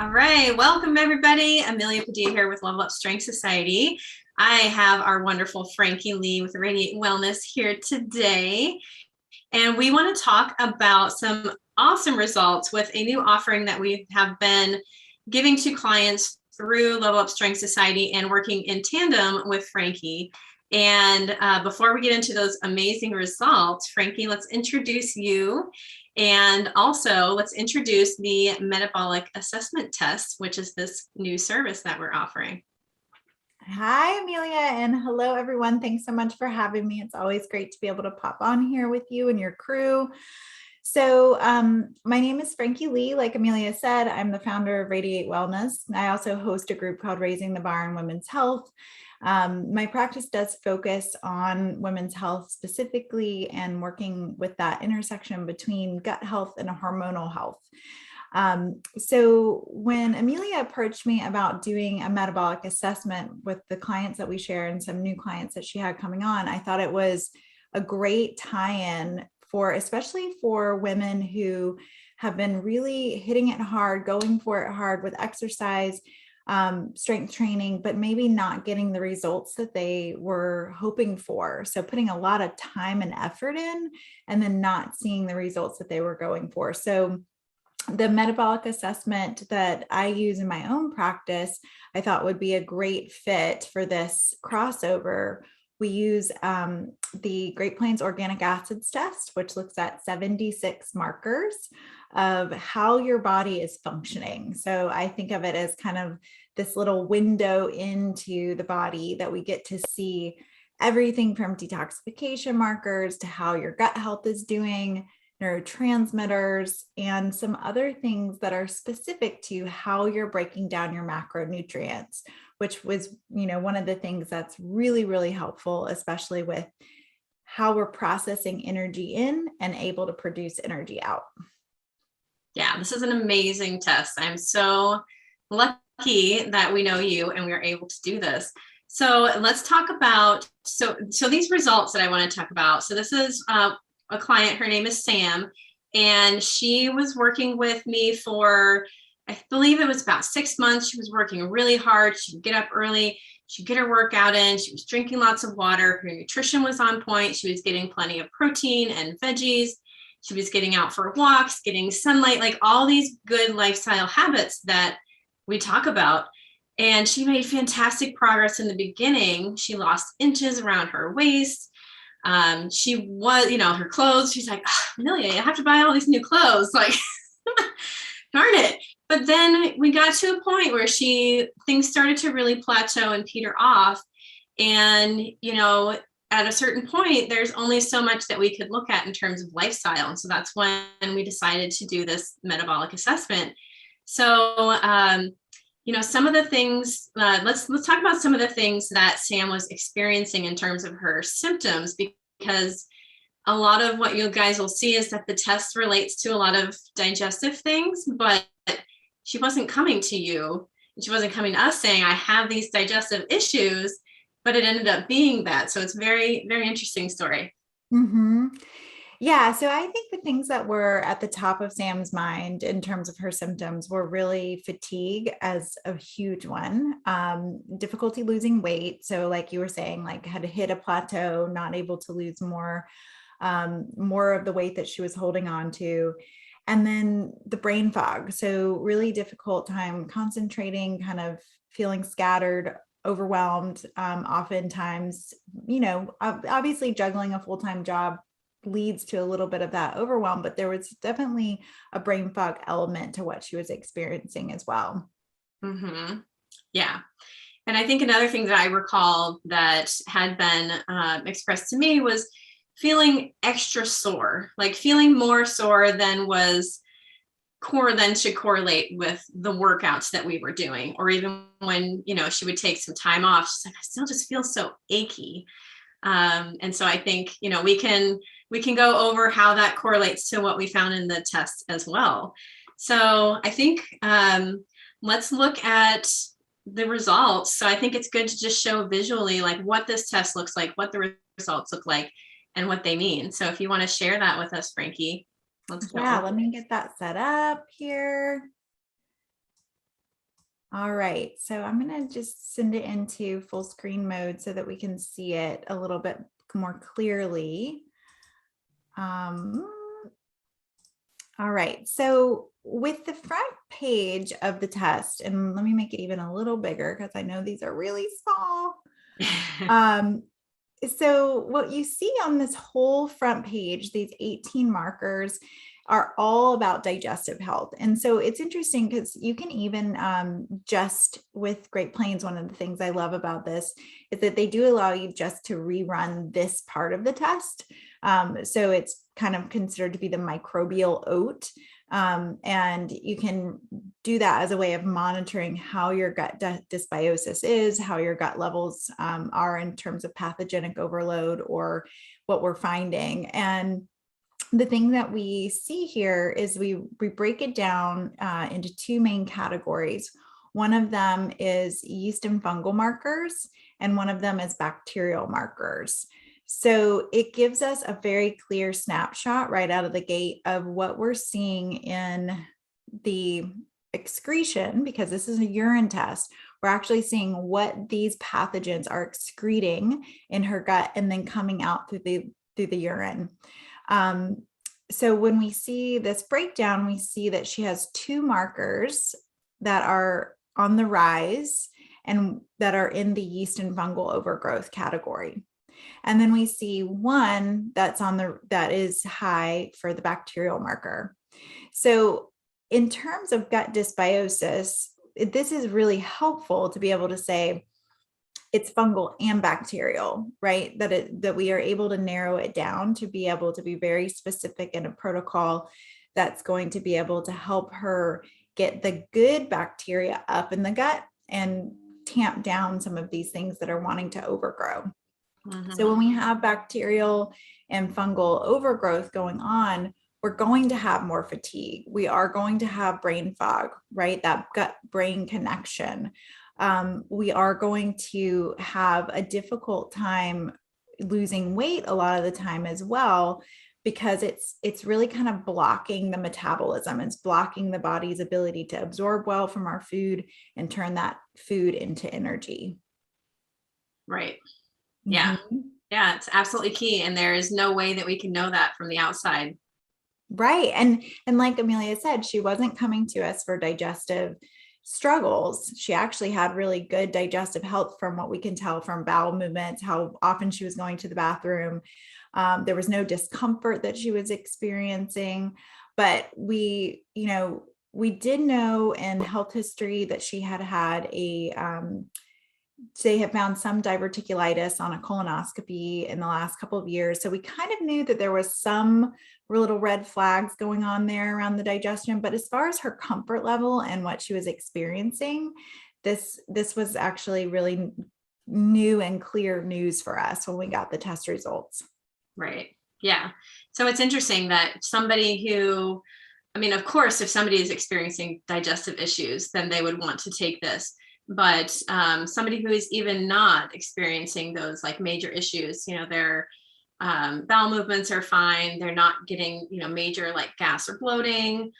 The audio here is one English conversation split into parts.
All right, welcome everybody. Amelia Padilla here with Level Up Strength Society. I have our wonderful Frankie Leigh with Radiate Wellness here today. And we want to talk about some awesome results with a new offering that we have been giving to clients through Level Up Strength Society and working in tandem with Frankie. And before we get into those amazing results, Frankie, let's introduce you. And also let's introduce the Metabolic Assessment Test, which is this new service that we're offering. Hi, Amelia, and hello, everyone. Thanks so much for having me. It's always great to be able to pop on here with you and your crew. So my name is Frankie Leigh. Like Amelia said, I'm the founder of Radiate Wellness. I also host a group called Raising the Bar in Women's Health. My practice does focus on women's health specifically and working with that intersection between gut health and hormonal health. So when Amelia approached me about doing a metabolic assessment with the clients that we share and some new clients that she had coming on, I thought it was a great tie-in especially for women who have been really hitting it hard, going for it hard with exercise, strength training, but maybe not getting the results that they were hoping for. So putting a lot of time and effort in and then not seeing the results that they were going for. So the metabolic assessment that I use in my own practice, I thought would be a great fit for this crossover. We use the Great Plains Organic Acids Test, which looks at 76 markers of how your body is functioning. So I think of it as kind of this little window into the body that we get to see everything from detoxification markers to how your gut health is doing, neurotransmitters, and some other things that are specific to how you're breaking down your macronutrients, which was, one of the things that's really, really helpful, especially with how we're processing energy in and able to produce energy out. Yeah, this is an amazing test. I'm so lucky that we know you and we are able to do this. So let's talk about, so these results that I want to talk about. So this is a client, her name is Sam, and she was working with me for, I believe it was about 6 months. She was working really hard. She'd get up early. She'd get her workout in. She was drinking lots of water. Her nutrition was on point. She was getting plenty of protein and veggies. She was getting out for walks, getting sunlight, like all these good lifestyle habits that we talk about. And she made fantastic progress in the beginning. She lost inches around her waist. She was, her clothes, she's like, oh, Amelia, you have to buy all these new clothes. Like, darn it. But then we got to a point where things started to really plateau and peter off. And, at a certain point, there's only so much that we could look at in terms of lifestyle. And so that's when we decided to do this metabolic assessment. So, some of the things, let's talk about some of the things that Sam was experiencing in terms of her symptoms, because a lot of what you guys will see is that the test relates to a lot of digestive things, but she wasn't coming to you. She wasn't coming to us saying, I have these digestive issues, but it ended up being that. So it's very, very interesting story. Mm-hmm. Yeah. So I think the things that were at the top of Sam's mind in terms of her symptoms were really fatigue as a huge one, difficulty losing weight. So like you were saying, like had to hit a plateau, not able to lose more of the weight that she was holding on to. And then the brain fog. So really difficult time concentrating, kind of feeling scattered, overwhelmed. Oftentimes, obviously juggling a full-time job leads to a little bit of that overwhelm, but there was definitely a brain fog element to what she was experiencing as well. Mm-hmm. Yeah. And I think another thing that I recall that had been expressed to me was feeling extra sore, like feeling more sore than should correlate with the workouts that we were doing. Or even when, she would take some time off, she's like, I still just feel so achy. And so I think, we can go over how that correlates to what we found in the test as well. So I think let's look at the results. So I think it's good to just show visually like what this test looks like, what the results look like, and what they mean. So if you want to share that with us, Frankie, let's go. Yeah, let me get that set up here. All right, so I'm going to just send it into full screen mode so that we can see it a little bit more clearly. All right, so with the front page of the test, and let me make it even a little bigger because I know these are really small. So what you see on this whole front page, these 18 markers, are all about digestive health. And so it's interesting because you can even just with Great Plains, one of the things I love about this is that they do allow you just to rerun this part of the test. So it's kind of considered to be the microbial oat. And you can do that as a way of monitoring how your gut dysbiosis is, how your gut levels are in terms of pathogenic overload or what we're finding. And the thing that we see here is we break it down into two main categories. One of them is yeast and fungal markers, and one of them is bacterial markers. So it gives us a very clear snapshot right out of the gate of what we're seeing in the excretion, because this is a urine test. We're actually seeing what these pathogens are excreting in her gut and then coming out through the urine. So when we see this breakdown, we see that she has two markers that are on the rise and that are in the yeast and fungal overgrowth category. And then we see one that is high for the bacterial marker. So in terms of gut dysbiosis, this is really helpful to be able to say it's fungal and bacterial, right? That we are able to narrow it down to be able to be very specific in a protocol that's going to be able to help her get the good bacteria up in the gut and tamp down some of these things that are wanting to overgrow. So when we have bacterial and fungal overgrowth going on, we're going to have more fatigue. We are going to have brain fog, right? That gut brain connection. We are going to have a difficult time losing weight a lot of the time as well, because it's really kind of blocking the metabolism. It's blocking the body's ability to absorb well from our food and turn that food into energy. Right. Yeah. Mm-hmm. Yeah, it's absolutely key. And there is no way that we can know that from the outside. Right. And like Amelia said, she wasn't coming to us for digestive struggles. She actually had really good digestive health from what we can tell from bowel movements, how often she was going to the bathroom. There was no discomfort that she was experiencing, but we did know in health history that she had they have found some diverticulitis on a colonoscopy in the last couple of years. So we kind of knew that there was some little red flags going on there around the digestion. But as far as her comfort level and what she was experiencing, this was actually really new and clear news for us when we got the test results. Right. Yeah. So it's interesting that somebody who, I mean, of course, if somebody is experiencing digestive issues, then they would want to take this. But somebody who is even not experiencing those like major issues, their bowel movements are fine. They're not getting, major like gas or bloating.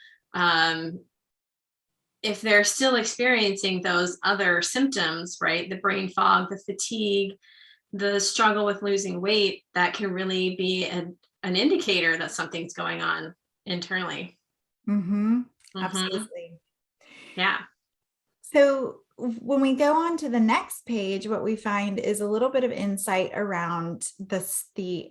If they're still experiencing those other symptoms, right, the brain fog, the fatigue, the struggle with losing weight, that can really be an indicator that something's going on internally. Mm-hmm. Absolutely. Yeah. So when we go on to the next page, what we find is a little bit of insight around the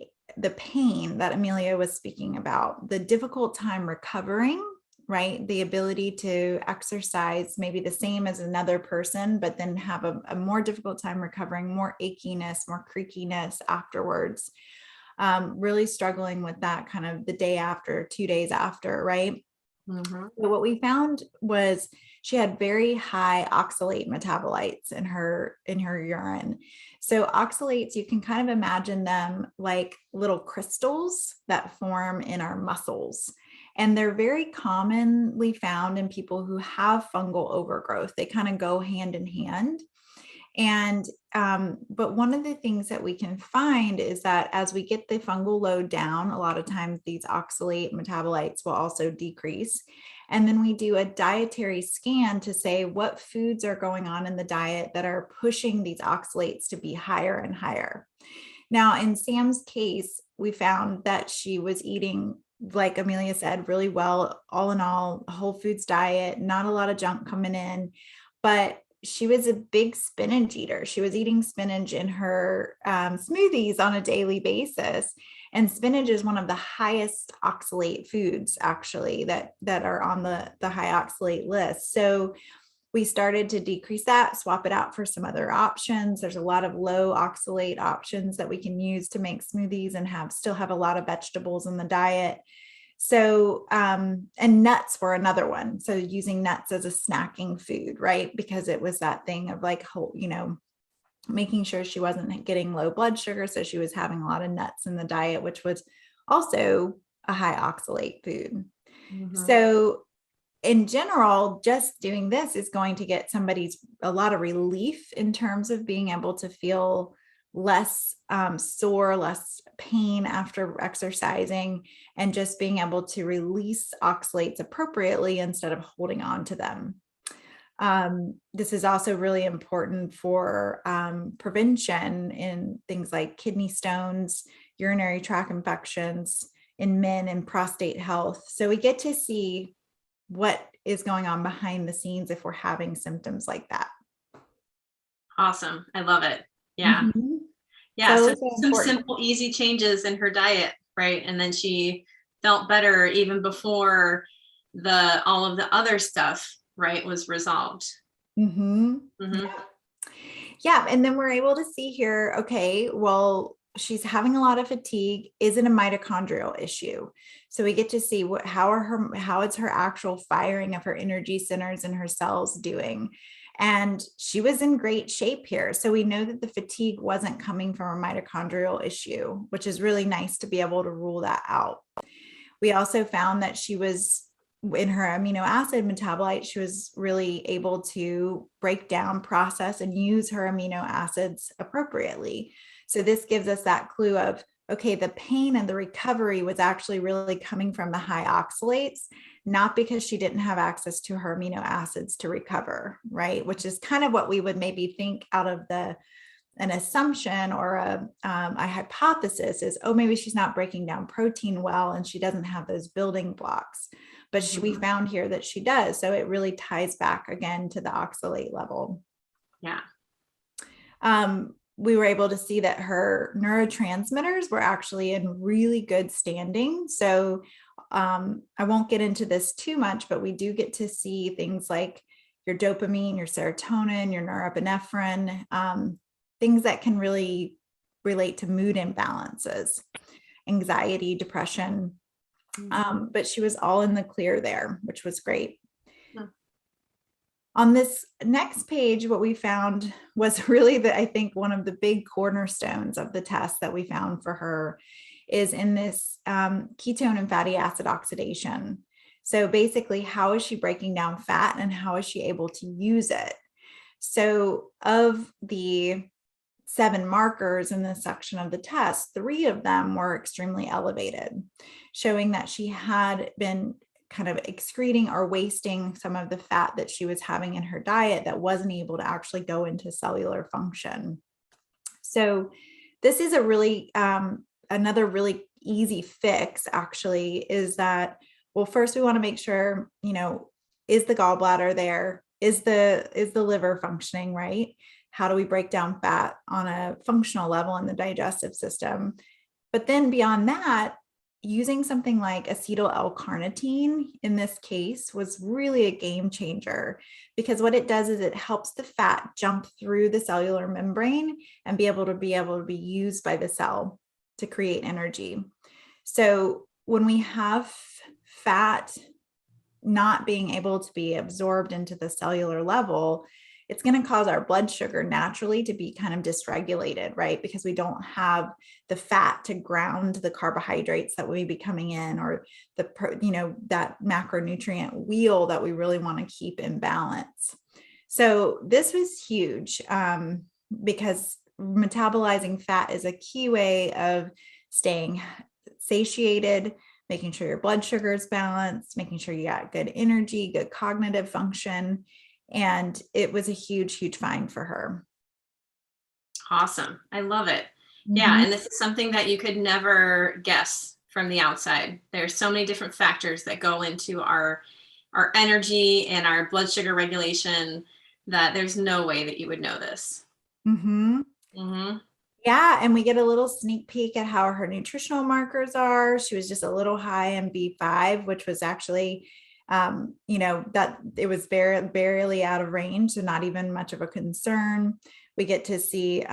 pain that Amelia was speaking about, the difficult time recovering, right? The ability to exercise maybe the same as another person, but then have a more difficult time recovering, more achiness, more creakiness afterwards. Really struggling with that kind of the day after, 2 days after, right? Mm-hmm. So what we found was she had very high oxalate metabolites in her urine. So oxalates, you can kind of imagine them like little crystals that form in our muscles. And they're very commonly found in people who have fungal overgrowth. They kind of go hand in hand. And But one of the things that we can find is that as we get the fungal load down, a lot of times these oxalate metabolites will also decrease. And then we do a dietary scan to say what foods are going on in the diet that are pushing these oxalates to be higher and higher. Now, in Sam's case, we found that she was eating, like Amelia said, really well, all in all, a whole foods diet, not a lot of junk coming in, but she was a big spinach eater. She was eating spinach in her smoothies on a daily basis. And spinach is one of the highest oxalate foods, actually, that are on the high oxalate list. So we started to decrease that, swap it out for some other options. There's a lot of low oxalate options that we can use to make smoothies and still have a lot of vegetables in the diet. So, and nuts were another one. So using nuts as a snacking food, right? Because it was that thing of like, making sure she wasn't getting low blood sugar. So she was having a lot of nuts in the diet, which was also a high oxalate food. Mm-hmm. So in general, just doing this is going to get a lot of relief in terms of being able to feel less sore, less pain after exercising, and just being able to release oxalates appropriately instead of holding on to them. This is also really important for prevention in things like kidney stones, urinary tract infections in men, and prostate health. So we get to see what is going on behind the scenes if we're having symptoms like that. Awesome. I love it. Yeah. Mm-hmm. Yeah. So some simple, easy changes in her diet, right? And then she felt better even before all of the other stuff, right, was resolved. Mm-hmm. Mm-hmm. Yeah. And then we're able to see here, okay, well, she's having a lot of fatigue. Is it a mitochondrial issue? So we get to see how it's her actual firing of her energy centers and her cells doing. And she was in great shape here. So we know that the fatigue wasn't coming from a mitochondrial issue, which is really nice to be able to rule that out. We also found that she was in her amino acid metabolite, she was really able to break down, process, and use her amino acids appropriately. So this gives us that clue of, okay, the pain and the recovery was actually really coming from the high oxalates, not because she didn't have access to her amino acids to recover, right? Which is kind of what we would maybe think out of an assumption or a hypothesis is, oh, maybe she's not breaking down protein well and she doesn't have those building blocks. But we found here that she does. So it really ties back again to the oxalate level. Yeah. We were able to see that her neurotransmitters were actually in really good standing. So I won't get into this too much, but we do get to see things like your dopamine, your serotonin, your norepinephrine, things that can really relate to mood imbalances, anxiety, depression. But she was all in the clear there, which was great. Yeah. On this next page, what we found was really I think one of the big cornerstones of the test that we found for her is in this ketone and fatty acid oxidation. So basically, how is she breaking down fat and how is she able to use it? So of the 7 markers in this section of the test, 3 of them were extremely elevated, showing that she had been kind of excreting or wasting some of the fat that she was having in her diet that wasn't able to actually go into cellular function. So this is a really, another really easy fix actually is that, well, first we want to make sure, is the gallbladder there? Is the liver functioning, right? How do we break down fat on a functional level in the digestive system? But then beyond that, using something like acetyl L-carnitine in this case was really a game changer, because what it does is it helps the fat jump through the cellular membrane and be able to be used by the cell to create energy. So when we have fat not being able to be absorbed into the cellular level, it's going to cause our blood sugar naturally to be kind of dysregulated, right? Because we don't have the fat to ground the carbohydrates that may be coming in, or that macronutrient wheel that we really want to keep in balance. So this was huge. because metabolizing fat is a key way of staying satiated, making sure your blood sugar is balanced, making sure you got good energy, good cognitive function. And it was a huge, huge find for her. Awesome. I love it. Yeah. Mm-hmm. And this is something that you could never guess from the outside. There's so many different factors that go into our energy and our blood sugar regulation that there's no way that you would know this. Mm-hmm. Mm-hmm. Yeah, and we get a little sneak peek at how her nutritional markers are. She was just a little high in B5, which was actually, that it was barely out of range, so not even much of a concern. We get to see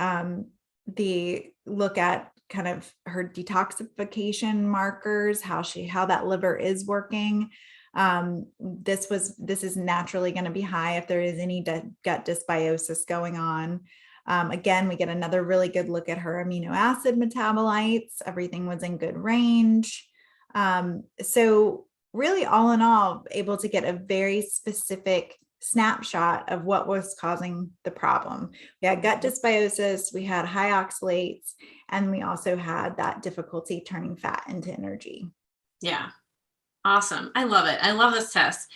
the look at kind of her detoxification markers, how that liver is working. This is naturally going to be high if there is any gut dysbiosis going on. Again, we get another really good look at her amino acid metabolites. Everything was in good range. So really, all in all, able to get a very specific snapshot of what was causing the problem. We had gut dysbiosis, we had high oxalates, and we also had that difficulty turning fat into energy. Yeah. Awesome. I love it. I love this test.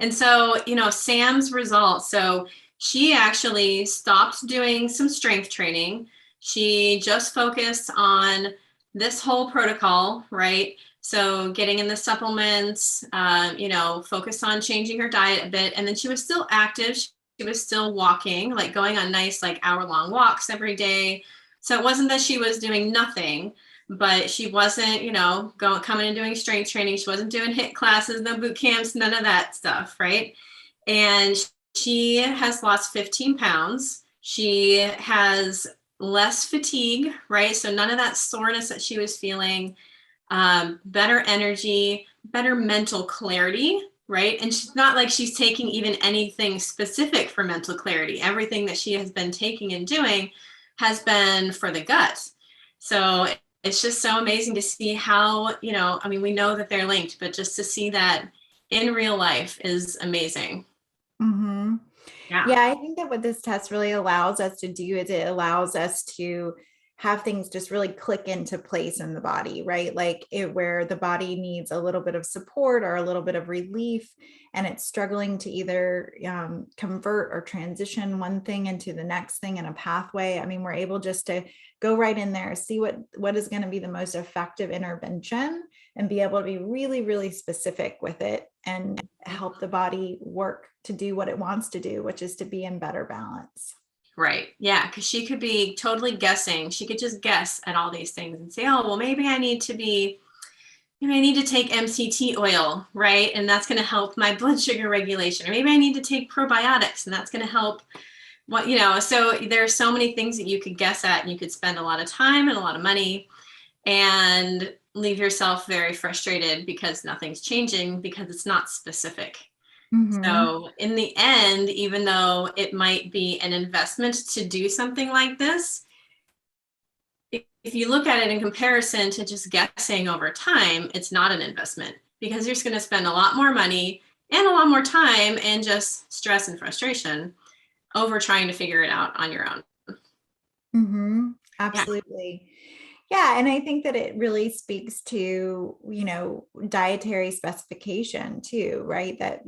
And so, Sam's results. So she actually stopped doing some strength training. She just focused on this whole protocol, right? So getting in the supplements, focus on changing her diet a bit. And then she was still active. She was still walking, like going on nice, like hour-long walks every day. So it wasn't that she was doing nothing, but she wasn't, coming and doing strength training. She wasn't doing HIIT classes, no boot camps, none of that stuff, right? And she has lost 15 pounds. She has less fatigue, right? So none of that soreness that she was feeling, better energy, better mental clarity, right? And she's not like she's taking even anything specific for mental clarity. Everything that she has been taking and doing has been for the gut. So it's just so amazing to see how, we know that they're linked, but just to see that in real life is amazing. Mm-hmm. Yeah. Yeah, I think that what this test really allows us to do is it allows us to have things just really click into place in the body, right? Like where the body needs a little bit of support or a little bit of relief, and it's struggling to either convert or transition one thing into the next thing in a pathway. I mean, we're able just to go right in there, see what is going to be the most effective intervention, and be able to be really, really specific with it and help the body work to do what it wants to do, which is to be in better balance. Right. Yeah. Because she could be totally guessing. She could just guess at all these things and say, oh, well, maybe I need to take MCT oil, right? And that's going to help my blood sugar regulation. Or maybe I need to take probiotics and that's going to help so there are so many things that you could guess at, and you could spend a lot of time and a lot of money and leave yourself very frustrated because nothing's changing because it's not specific. Mm-hmm. So in the end, even though it might be an investment to do something like this, if you look at it in comparison to just guessing over time, it's not an investment because you're just going to spend a lot more money and a lot more time and just stress and frustration over trying to figure it out on your own. Mm-hmm. Absolutely. Yeah. And I think that it really speaks to, dietary specification too, right? That,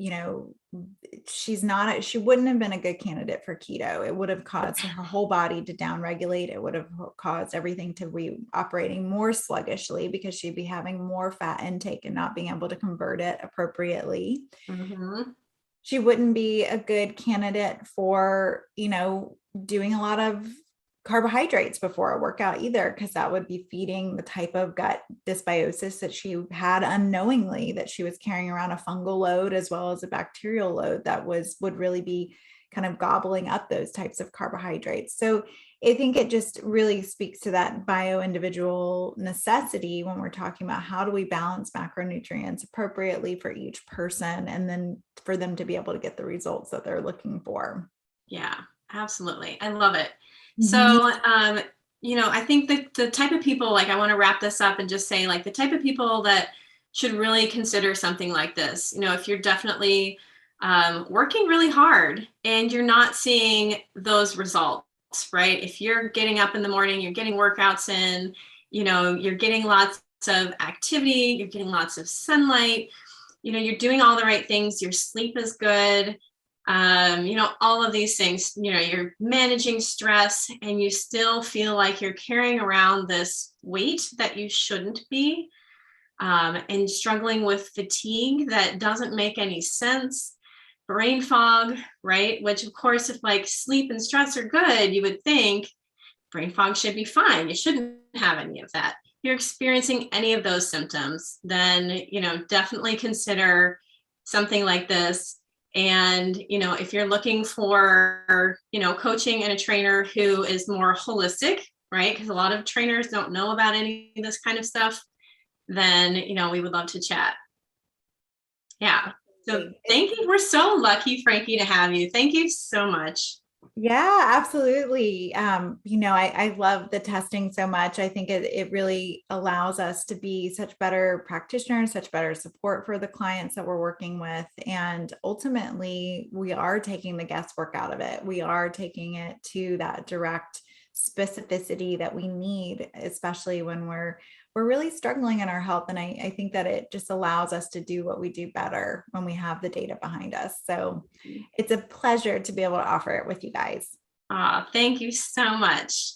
she wouldn't have been a good candidate for keto. It would have caused her whole body to downregulate. It would have caused everything to be operating more sluggishly because she'd be having more fat intake and not being able to convert it appropriately. Mm-hmm. She wouldn't be a good candidate for, doing a lot of carbohydrates before a workout either, because that would be feeding the type of gut dysbiosis that she had unknowingly, that she was carrying around a fungal load as well as a bacterial load that would really be kind of gobbling up those types of carbohydrates. So I think it just really speaks to that bio-individual necessity when we're talking about how do we balance macronutrients appropriately for each person, and then for them to be able to get the results that they're looking for. Yeah, absolutely. I love it. Mm-hmm. So, I think that the type of people, like, I want to wrap this up and just say, like, the type of people that should really consider something like this, if you're definitely working really hard and you're not seeing those results, right? If you're getting up in the morning, you're getting workouts in, you're getting lots of activity, you're getting lots of sunlight, you're doing all the right things, your sleep is good, all of these things, you're managing stress, and you still feel like you're carrying around this weight that you shouldn't be, and struggling with fatigue that doesn't make any sense, brain fog, right? Which, of course, if like sleep and stress are good, you would think brain fog should be fine. You shouldn't have any of that. If you're experiencing any of those symptoms, then, definitely consider something like this. And, if you're looking for, coaching and a trainer who is more holistic, right? Because a lot of trainers don't know about any of this kind of stuff, then, we would love to chat. Yeah. So thank you. We're so lucky, Frankie, to have you. Thank you so much. Yeah, absolutely. I love the testing so much. I think it really allows us to be such better practitioners, such better support for the clients that we're working with. And ultimately, we are taking the guesswork out of it. We are taking it to that direct specificity that we need, especially when we're really struggling in our health. And I think that it just allows us to do what we do better when we have the data behind us. So it's a pleasure to be able to offer it with you guys. Thank you so much.